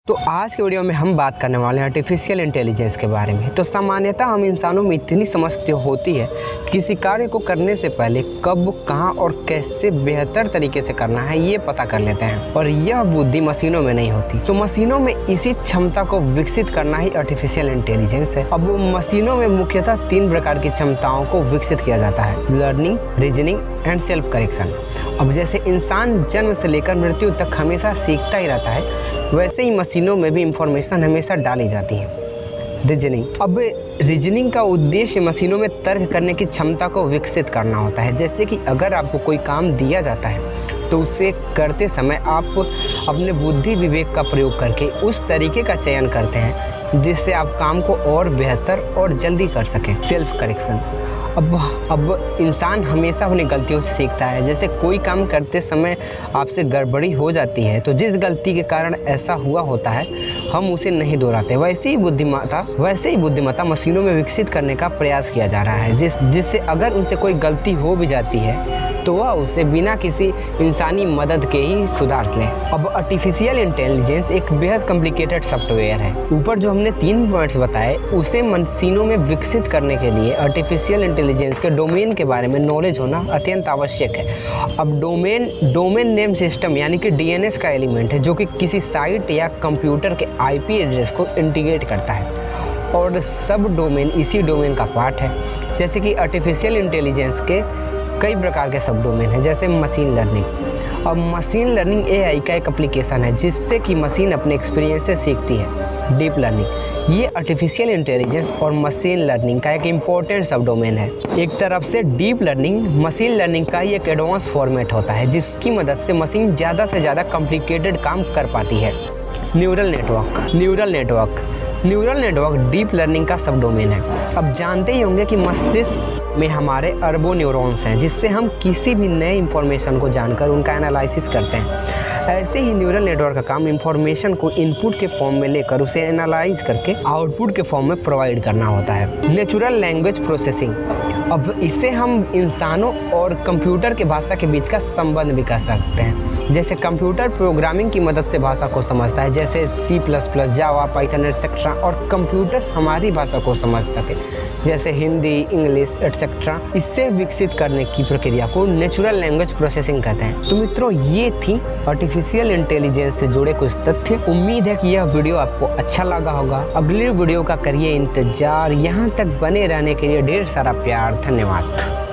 तो आज के वीडियो में हम बात करने वाले हैं आर्टिफिशियल इंटेलिजेंस के बारे में। तो सामान्यतः हम इंसानों में इतनी समझ होती है किसी कार्य को करने से पहले कब, कहां और कैसे बेहतर तरीके से करना है ये पता कर लेते हैं, और यह बुद्धि मशीनों में नहीं होती। तो मशीनों में इसी क्षमता को विकसित करना ही आर्टिफिशियल इंटेलिजेंस है। अब मशीनों में मुख्यतः 3 प्रकार की क्षमताओं को विकसित किया जाता है: learning, reasoning and self correction. अब जैसे इंसान जन्म से लेकर मृत्यु तक हमेशा सीखता ही रहता है, वैसे ही मशीनों में भी इंफॉर्मेशन हमेशा डाली जाती है। रीजनिंग, अब रीजनिंग का उद्देश्य मशीनों में तर्क करने की क्षमता को विकसित करना होता है। जैसे कि अगर आपको कोई काम दिया जाता है तो उसे करते समय आप अपने बुद्धि विवेक का प्रयोग करके उस तरीके का चयन करते हैं जिससे आप काम को और बेहतर और जल्दी कर सकें। सेल्फ करेक्शन, अब इंसान हमेशा अपनी गलतियों से सीखता है। जैसे कोई काम करते समय आपसे गड़बड़ी हो जाती है तो जिस गलती के कारण ऐसा हुआ होता है हम उसे नहीं दोहराते। वैसे ही बुद्धिमत्ता मशीनों में विकसित करने का प्रयास किया जा रहा है, जिससे अगर उनसे कोई गलती हो भी जाती है तो वह उसे बिना किसी इंसानी मदद के ही सुधार लें। अब आर्टिफिशियल इंटेलिजेंस एक बेहद कॉम्प्लिकेटेड सॉफ्टवेयर है। ऊपर जो हमने 3 पॉइंट्स बताए उसे मशीनों में विकसित करने के लिए आर्टिफिशियल इंटेलिजेंस के डोमेन के बारे में नॉलेज होना अत्यंत आवश्यक है। अब डोमेन नेम सिस्टम यानी कि डीएनएस का एलिमेंट है जो कि किसी साइट या कंप्यूटर के आईपी एड्रेस को इंटीग्रेट करता है, और सब डोमेन इसी डोमेन का पार्ट है। जैसे कि आर्टिफिशियल इंटेलिजेंस के कई प्रकार के सब डोमेन हैं, जैसे मशीन लर्निंग। अब मशीन लर्निंग एआई का एक एप्लीकेशन है जिससे कि मशीन अपने एक्सपीरियंस से सीखती है। डीप लर्निंग, ये आर्टिफिशियल इंटेलिजेंस और मशीन लर्निंग का एक इम्पोर्टेंट सब डोमेन है। एक तरफ से डीप लर्निंग मशीन लर्निंग का ही एक एडवांस फॉर्मेट होता है जिसकी मदद से मशीन ज़्यादा से ज़्यादा कॉम्प्लिकेटेड काम कर पाती है। न्यूरल नेटवर्क डीप लर्निंग का सब डोमेन है। अब जानते ही होंगे कि मस्तिष्क में हमारे अरबों न्यूरॉन्स हैं जिससे हम किसी भी नए इंफॉर्मेशन को जानकर उनका एनालिसिस करते हैं। ऐसे ही न्यूरल नेटवर्क का काम इंफॉर्मेशन को इनपुट के फॉर्म में लेकर उसे एनालाइज करके आउटपुट के फॉर्म में प्रोवाइड करना होता है। नेचुरल लैंग्वेज प्रोसेसिंग, अब इससे हम इंसानों और कंप्यूटर के भाषा के बीच का संबंध भी कर सकते हैं। जैसे कंप्यूटर प्रोग्रामिंग की मदद से भाषा को समझता है, जैसे C++, जावा, पाइथन एटसेट्रा, और कंप्यूटर हमारी भाषा को समझ सके जैसे हिंदी, इंग्लिश एटसेट्रा। इससे विकसित करने की प्रक्रिया को नेचुरल लैंग्वेज प्रोसेसिंग कहते हैं। तो मित्रों, ये थी आर्टिफिशियल इंटेलिजेंस से जुड़े कुछ तथ्य। उम्मीद है कि यह वीडियो आपको अच्छा लगा होगा। अगले वीडियो का करिए इंतजार। यहाँ तक बने रहने के लिए ढेर सारा प्यार। धन्यवाद।